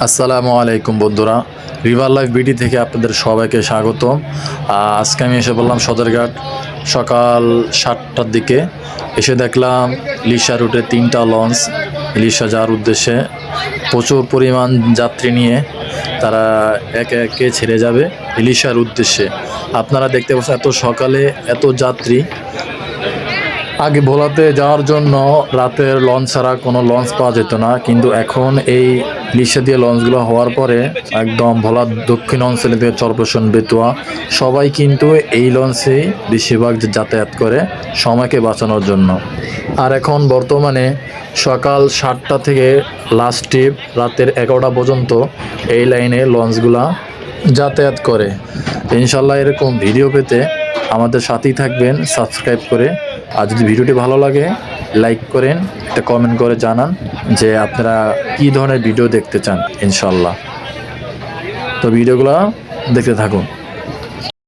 আসসালামু আলাইকুম বন্ধুরা, রিভার লাইফ বিডি থেকে আপনাদের সবাইকে স্বাগত। আজকে আমি এসে বললাম সদরঘাট সকাল 7টার দিকে। এসে দেখলাম ইলিশা রুটে 3টা লঞ্চ ইলিশা যাওয়ার উদ্দেশ্যে প্রচুর পরিমাণ যাত্রী নিয়ে তারা একে একে ছেড়ে যাবে ইলিশার উদ্দেশ্যে। আপনারা দেখতে পাচ্ছেন এত সকালে এত যাত্রী। আগে ভোলাতে যাওয়ার জন্য রাতের লঞ্চ ছাড়া কোনো লঞ্চ পাওয়া যেত না, কিন্তু এখন এই ইলিশা দিয়ে লঞ্চগুলো হওয়ার পরে একদম ভোলার দক্ষিণ অঞ্চলে থেকে চরপেশন বেতুয়া সবাই কিন্তু এই লঞ্চেই বেশিরভাগ যাতায়াত করে সময়কে বাঁচানোর জন্য। আর এখন বর্তমানে সকাল 7টা থেকে লাস্ট ট্রিপ রাতের 11টা পর্যন্ত এই লাইনে লঞ্চগুলা যাতায়াত করে। ইনশাল্লাহ এরকম ভিডিও পেতে আমাদের সাথেই থাকবেন সাবস্ক্রাইব করে। আর যদি ভিডিওটি ভালো লাগে লাইক করেন, একটা কমেন্ট করে জানান যে আপনারা কী ধরনের ভিডিও দেখতে চান। ইনশাল্লাহ তো ভিডিওগুলো দেখতে থাকুন।